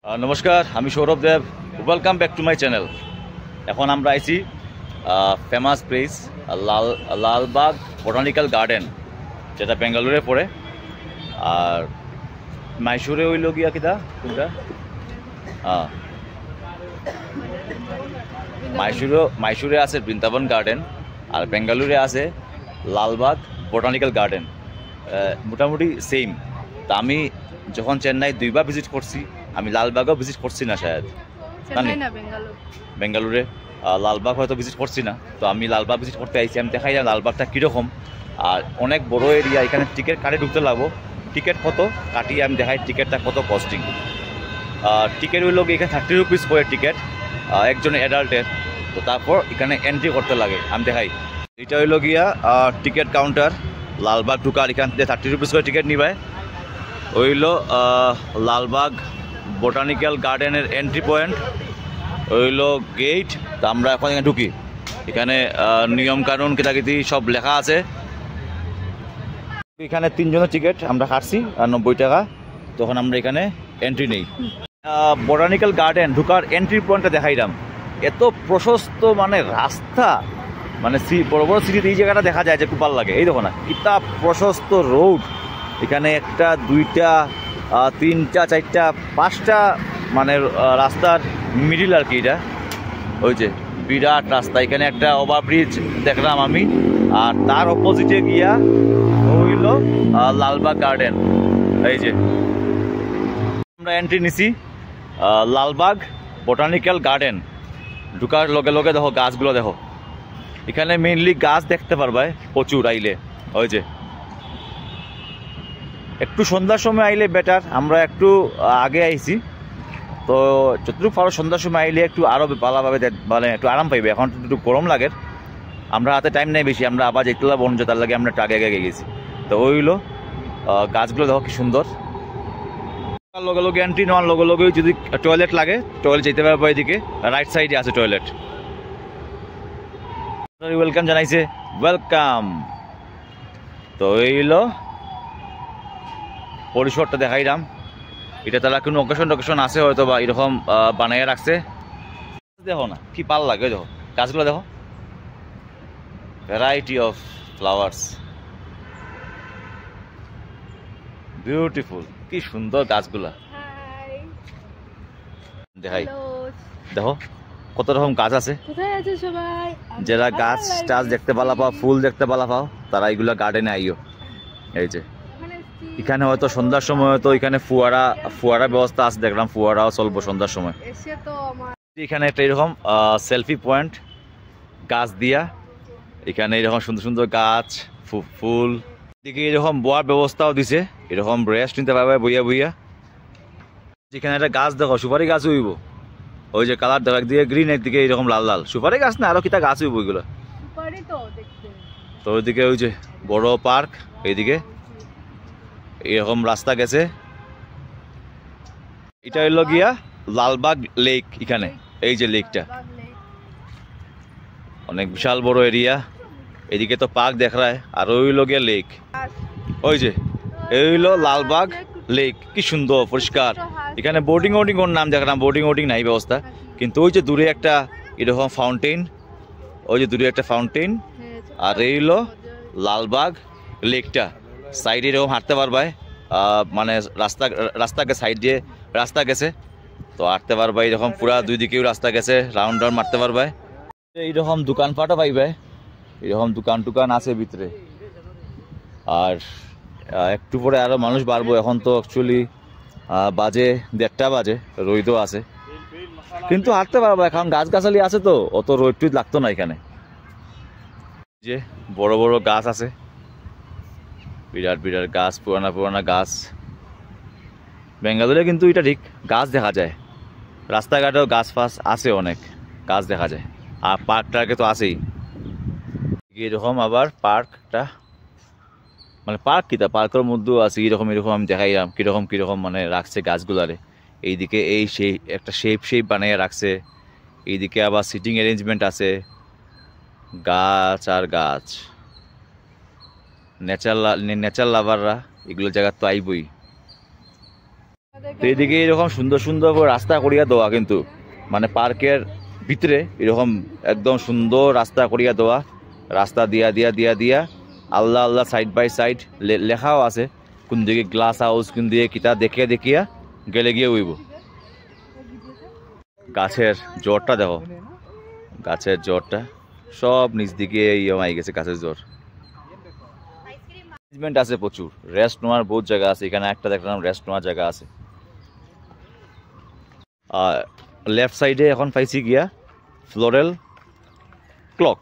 নমস্কার, আমি Sourav Dev. Welcome back to my channel. এখন আমরা আইছি famous place Lalbagh botanical garden, যেটা বেঙ্গালুরে পড়ে। আর মাইসুরে হইল গিয়া কিতা কোনটা, মাইসুরে আছে বৃন্দাবন গার্ডেন, আর বেঙ্গালুরে আছে লালবাগ বোটানিক্যাল গার্ডেন। মোটামুটি সেম। তা আমি যখন চেন্নাই দুইবার ভিজিট করছি, আমি লালবাগও ভিজিট করছি না শায়দ, বেঙ্গালুরে লালবাগ হয়তো ভিজিট করছি না। তো আমি লালবাগ ভিজিট করতে আইছি, আমি দেখাই যায় লালবাগটা কীরকম। আর অনেক বড় এরিয়া, এখানে টিকিট কাটে ঢুকতে লাগবো। টিকিট কত কাটিয়ে আমি দেখাই টিকিটটা কত কস্টিং। টিকিট হইল এখানে 30 রুপিস করে টিকিট একজন অ্যাডাল্টের। তো তারপর এখানে এন্ট্রি করতে লাগে, আমি দেখাই। এটা হইল গিয়া টিকিট কাউন্টার লালবাগ ঢুকার। এখান থেকে 30 রুপিস করে টিকিট নিবায়। হইল লালবাগ বোটানিক্যাল গার্ডেনের এন্ট্রি পয়েন্ট, হইল গেট। তা আমরা এখন এখানে ঢুকি। এখানে নিয়ম কানুন কিতাকিতি সব লেখা আছে। এখানে 3 জনের টিকিট আমরা কাটছি আর 90 টাকা। তখন আমরা এখানে এন্ট্রি নেই। বোটানিক্যাল গার্ডেন ঢুকার এন্ট্রি পয়েন্টটা দেখাইলাম। এত প্রশস্ত মানে রাস্তা, মানে বড় বড় সিটিতে এই জায়গাটা দেখা যায় যে খুব ভালো লাগে। এই দেখো না কিতা প্রশস্ত রোড। এখানে একটা, দুইটা, 3টা, 4টা, 5টা মানে রাস্তার মিডিল আর কি। এটা ওই যে বিরাট রাস্তা। এখানে একটা ওভারব্রিজ দেখলাম আমি। আর তার অপোজিটে গিয়া হইল লালবাগ গার্ডেন। এই যে আমরা এন্ট্রি নিছি লালবাগ বোটানিক্যাল গার্ডেন। ঢুকার লগে লগে দেখো গাছগুলো দেখো। এখানে মেইনলি গাছ দেখতে পারবে প্রচুর আইলে। ওই যে একটু সন্ধ্যার সময় আইলে বেটার। আমরা একটু আগে আইছি, তো যতটুকু পারো সন্ধ্যার সময় আইলে একটু আরও ভালোভাবে মানে একটু আরাম পাইবে। এখন একটু গরম লাগে, আমরা হাতে টাইম নেই বেশি। আমরা আবার যেতে বন তার লাগে আমরা একটু আগে আগে গেছি। তো ওইগুলো গাছগুলো দেখো কি সুন্দর। লগে লগে এন্ট্রি নেওয়ার লগে লগে যদি টয়লেট লাগে, টয়লেট যেতে পারবো। এদিকে রাইট সাইডে আছে টয়লেট। ওয়েলকাম জানাইছে, ওয়েলকাম। তো এইগুলো পরিসরটা দেখাইলাম। এটা তারা কোনো অকেশন আছে হয়তো, বা এরকম বানাইয়া রাখছে। দেখো না কি পাল লাগে, দেখো গাছগুলো দেখো, ভ্যারাইটি অফ ফ্লাওয়ার্স, বিউটিফুল। কি সুন্দর গাছগুলা দেখাই। দেখো কত রকম গাছ আছে। যারা গাছ টাছ দেখতে পালা পাও, ফুল দেখতে পালা পাও, তারা এইগুলা গার্ডেনে আইও। এই যে এখানে হয়তো সন্ধ্যার সময় হয়তো এখানে ফুয়ারা ব্যবস্থা আছে, দেখলাম ফুয়ারাও চলবো সন্ধ্যার সময়। এখানে একটা এরকম সেলফি পয়েন্ট গাছ দিয়া। এখানে এরকম সুন্দর সুন্দর গাছ, ফুল। এদিকে এরকম বোয়ার ব্যবস্থাও দিছে, এরকম রেস্ট নিতে পারবে বইয়া বইয়া। যেখানে একটা গাছ দেখো, সুপারি গাছ হইব। ওই যে কালার দেখো, একদিকে গ্রিন একদিকে এরকম লাল লাল। সুপারি গাছ না, আরো কিতা গাছ হইব ওইগুলো। তো ওইদিকে ওই যে বড় পার্ক, এইদিকে এরকম রাস্তা গেছে। এটা হইল গিয়া লালবাগ লেক। এখানে এই যে লেকটা অনেক বিশাল বড় এরিয়া। এদিকে তো পার্ক দেখ রায়, আর ওইল গিয়া লেক। ওই যে এই হইল লালবাগ লেক। কি সুন্দর পরিষ্কার। এখানে বোটিং ওর নাম দেখলাম, বোটিং নাই ব্যবস্থা। কিন্তু ওই যে দূরে একটা এরকম ফাউন্টেন, ওই যে দূরে একটা ফাউন্টেন। আর এই হইল লালবাগ লেকটা। সাইডে এরকম হাঁটতে পারবায়, মানে রাস্তা সাইড দিয়ে রাস্তা গেছে, তো হাঁটতে পারবা। এরকম পুরা দুই দিকেও রাস্তা গেছে, রাউন্ড মারতে পারবে। এইরকম দোকানপাটও পাইবে, এরকম দোকান টুকান আছে ভিতরে। আর একটু পরে আরো মানুষ বাড়বো। এখন তো অ্যাকচুয়ালি বাজে 1:30 বাজে, রোদও আছে, কিন্তু হাঁটতে পারবো। এখন গাছগাছালি আছে তো অত রোদ টুদ লাগতো না এখানে। যে বড় বড় গাছ আছে, বিরাট বিরাট গাছ, পুরানা গাছ। বেঙ্গালুরে কিন্তু এটা ঠিক গাছ দেখা যায়। রাস্তাঘাটেও গাছ ফাছ আছে, অনেক গাছ দেখা যায়। আর পার্কটাকে তো আছেই এরকম। আবার পার্কটা মানে পার্ক কিতা, পার্কের মধ্যেও আছে এরকম আমি দেখাইলাম কিরকম মানে রাখছে গাছগুলারে। এইদিকে এই সেই একটা শেপ বানিয়ে রাখছে। এইদিকে আবার সিটিং অ্যারেঞ্জমেন্ট আছে, গাছ আর গাছ। নেচার লাভাররা এগুলো জায়গা তো আইবই। তো এইদিকে এরকম সুন্দর সুন্দর করে রাস্তা করিয়া দেওয়া, কিন্তু মানে পার্কের ভিতরে এরকম একদম সুন্দর রাস্তা করিয়া দেওয়া, রাস্তা দিয়া দিয়া দিয়া দিয়া আল্লাহ আল্লাহ সাইড বাই সাইড লেখাও আছে কোন দিকে গ্লাস হাউস, কোন দিকে কিতা দেখিয়া দেখিয়া গেলে গিয়ে উইব। গাছের জোরটা দেখো, গাছের জোরটা সব নিচ দিকে আই গেছে, গাছের জোর। ম্যানেজমেন্ট আছে প্রচুর, রেস্ট নেওয়ার বহুত জায়গা আছে এখানে, একটা দেখলাম রেস্ট নেওয়ার জায়গা আছে। আর লেফট সাইডে এখন পাইছি গিয়া ফ্লোরেল ক্লক।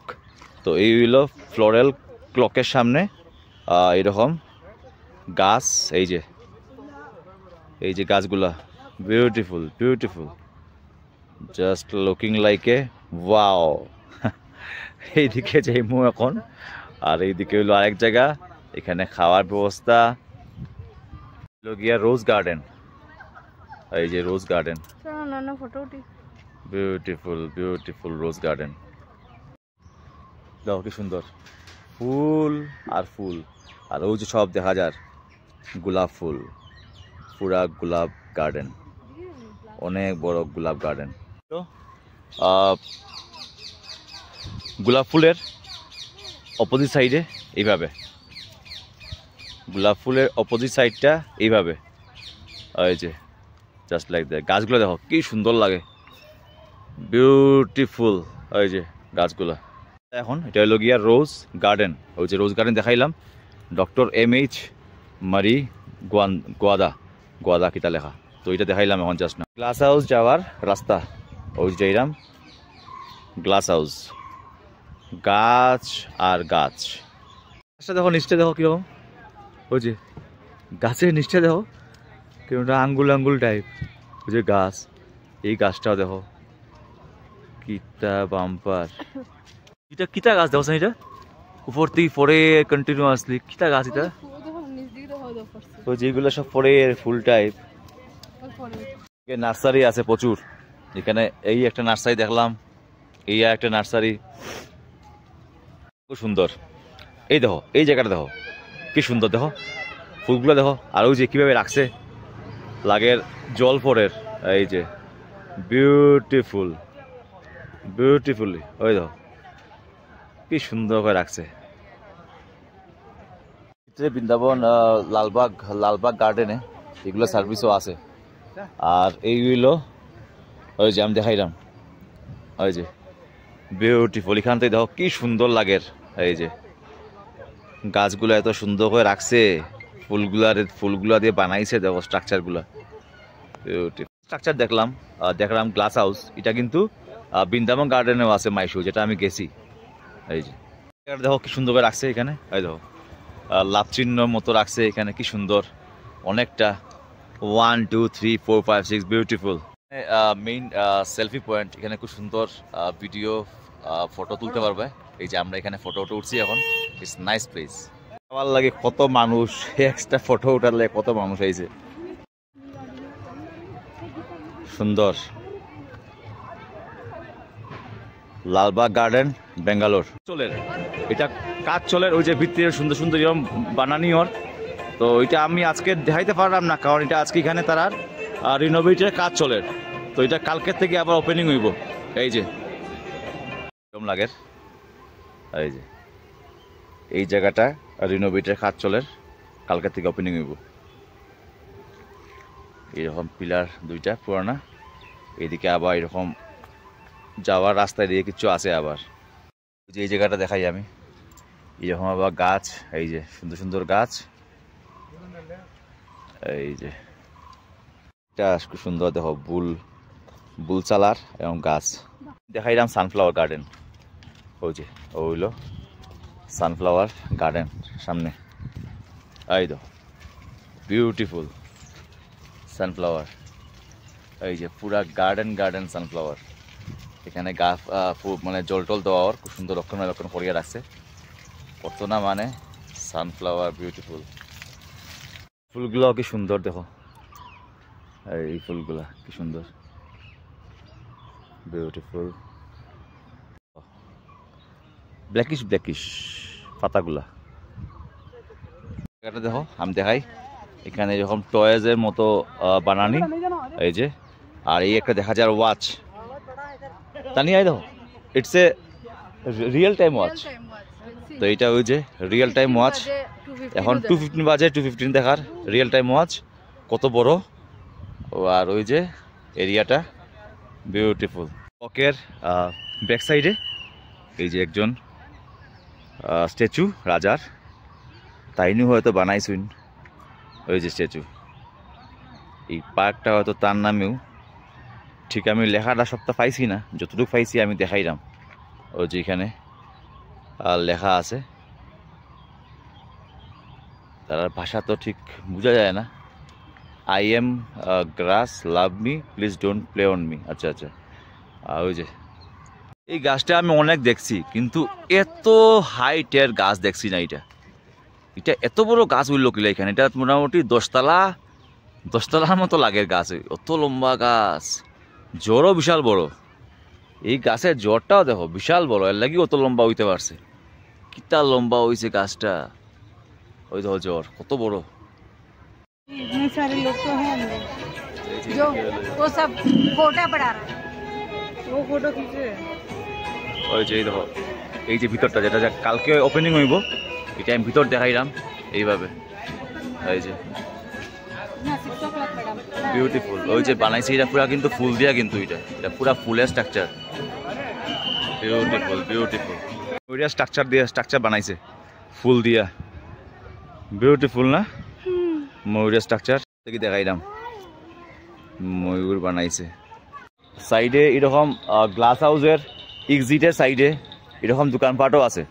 তো এই হইল ফ্লোরেল ক্লকের সামনে এরকম গাছ, এই যে গাছগুলা beautiful beautiful, just looking like a wow. এইদিকে যাইমু এখন, আর এইদিকে হইলো আরেক জায়গা, এখানে খাওয়ার ব্যবস্থা গিয়া রোজ গার্ডেন। এই যে rose garden, beautiful beautiful rose garden. দেখো কি সুন্দর ফুল আর ফুল, আর ওই যে সব দেখা যার গোলাপ ফুল, পুরা গোলাপ গার্ডেন, অনেক বড় গোলাপ গার্ডেন। তো গোলাপ ফুলের অপোজিট সাইডে এইভাবে, গোলাপ ফুলের অপোজিট সাইডটা এইভাবে, এই যে জাস্ট লাইক দ্যাট। গাছগুলো দেখো কি সুন্দর লাগে, বিউটিফুল ওই যে গাছগুলো। এখন এটা হলো গিয়া রোজ গার্ডেন, ওই যে রোজ গার্ডেন দেখাইলাম, ডক্টর MH মারি গোয়াদা কিতা লেখা, তো এটা দেখাইলাম এখন জাস্ট না। গ্লাস হাউস যাওয়ার রাস্তা, ওই যাইলাম গ্লাস হাউস, গাছ আর গাছ। গাছটা দেখো নিচটা দেখো কিরকম, ওই যে গাছের নিচটা দেখো কিরকমটা আঙ্গুল আঙ্গুল টাইপ, ওই যে গাছ, এই গাছটাও দেখো কিতা বাম্পার। এটা কিতা গাছ দেখো এটা উপর থেকে পরে কন্টিনিউয়াসলি, কিতা গাছ এটা, তো যেগুলো সব পরে ফুল টাইপ। নার্সারি আছে প্রচুর এখানে, এই একটা নার্সারি দেখলাম, এই একটা নার্সারি খুব সুন্দর। এই দেখো এই জায়গাটা দেখো কি সুন্দর, দেখো ফুলগুলো দেখো, আর ওই যে কিভাবে রাখছে লাগের জল পরের, এই যে বিউটিফুল বিউটিফুলি, ওই দেখো কি সুন্দর করে রাখছে। বৃন্দাবন লালবাগ গার্ডেনে এগুলো সার্ভিসও আছে। আর এই হইলো ওই যে আমি দেখাইলাম, ওই যে বিউটিফুল, এখান থেকে দেখো কি সুন্দর লাগে, এই যে গাছগুলো এত সুন্দর করে রাখছে, ফুলগুলা দিয়ে বানাইছে, দেখো স্ট্রাকচারগুলা বিউটিফুল। স্ট্রাকচার দেখলাম গ্লাস হাউস, এটা কিন্তু বৃন্দাবন গার্ডেনেও আছে মাইশু, যেটা আমি গেছি। এই যে দেখো কি সুন্দর করে রাখছে এখানে, এই দেখো লাভ চিহ্ন মতো রাখছে এখানে, কি সুন্দর অনেকটা, 1 2 3 4 5 6 বিউটিফুল। মেইন সেলফি পয়েন্ট, এখানে খুব সুন্দর ভিডিও ফটো তুলতে পারবে। এই যে আমরা এখানে ফটো উঠছি এখন, ইটস নাইস প্লেস। আমার লাগে কত মানুষ, এক্সট্রা ফটো উঠালে কত মানুষ আইছে, সুন্দর। লালবাগ গার্ডেন বেঙ্গালোর চলের, এটা কাজ চলের, ওই যে ভিত্তির সুন্দর সুন্দর এরকম বানানি ওর। তো এটা আমি আজকে দেখাইতে পারলাম না, কারণ এটা আজকে এখানে তার রিনোভেটের কাজ চলের, তো এটা কালকের থেকে আবার ওপেনিং হইব। এই যে এরকম লাগের, এই যে এই জায়গাটা রিনোভেটের কাজ চলের, কালকের থেকে ওপেনিং হইব। এরকম পিলার দুইটা পুরানা, এইদিকে আবার এরকম যাওয়ার রাস্তায় দিয়ে কিছু আছে আবার, যে এই জায়গাটা দেখাই আমি, এরকম আবার গাছ, এই যে সুন্দর সুন্দর গাছ, এই যে এটা খুব সুন্দর দেখো, বুল চালার এবং গাছ দেখাইলাম। সানফ্লাওয়ার গার্ডেন, ওই যে ওইলো সানফ্লাওয়ার গার্ডেন সামনে, এই দেখো বিউটিফুল সানফ্লাওয়ার, এই যে পুরা গার্ডেন সানফ্লাওয়ার। এখানে গাছ মানে জল টল দেওয়ার খুব সুন্দর রক্ষণ করিয়া রাখছে, কত না মানে সানফ্লাওয়ার বিউটিফুল। ফুলগুলো কি সুন্দর দেখো, এই ফুলগুলা কি সুন্দর বিউটিফুল, ব্ল্যাকিশ পাতাগুলা। দেখো আমি দেখাই, এখানে এরকম টয়েজের মতো বানানি, এই যে। আর এই একটা দেখা যায় ওয়াচ, তানিয়া এই দেখো, it's a real time watch. তো এইটা ওই যে রিয়েল টাইম ওয়াচ, এখন 2:15 বাজে, 2:15 দেখার রিয়েল টাইম ওয়াচ, কত বড়। আর ওই যে এরিয়াটা বিউটিফুল। ওকের ব্যাক সাইডে এই যে একজন স্ট্যাচু রাজার, তাইনি হয়তো বানাইছুন ওই যে স্ট্যাচু। এই পার্কটা হয়তো তার নামেও, ঠিক আমি লেখাটা সবটা পাইছি না, যতটুকু পাইছি আমি দেখাইলাম। ওই যে এখানে লেখা আছে, তার ভাষা তো ঠিক বোঝা যায় না। I am glass, love me, please don't play on me. আচ্ছা আচ্ছা, ওই যে এই গাছটা আমি অনেক দেখছি, কিন্তু এত হাইটের গাছ দেখছি না। এটা এত বড় গাছ উঠল কিলা এখানে, এটা মোটামুটি 10 তলার মতো লাগে গাছ, অত লম্বা গাছ, জড়ও বিশাল বড়। এই গাছের জড়টাও দেখো বিশাল বড়, এর লাগি অত লম্বা হইতে পারছে। কিতা লম্বা হইছে গাছটা, ওই দেখো জড় কত বড়। ওই যে এই দেখো, এই যে ভিতরটা, যেটা কালকে ওপেনিং হইব, এটা আমি ভিতর দেখাইলাম এইভাবে। এই যে বিউটিফুল, ওই যে বানাইছে এটা পুরা কিন্তু ফুল দিয়া, কিন্তু এটা পুরা ফুলের স্ট্রাকচার, বিউটিফুল বিউটিফুল। ওইটা স্ট্রাকচার বানাইছে ফুল দিয়া, বিউটিফুল না? ময়ূরের স্ট্রাকচার থেকে দেখাইলাম, ময়ূর বানাইছে। সাইডে এরকম গ্লাস হাউসের এক্সিটের সাইডে এরকম দোকানপাটও আছে।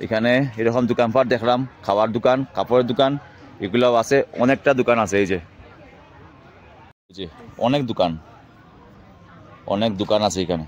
এখানে এরকম দোকানপাট দেখলাম, খাওয়ার দোকান, কাপড়ের দোকান, এগুলোও আছে, অনেকটা দোকান আছে। এই যে অনেক দোকান আছে এখানে।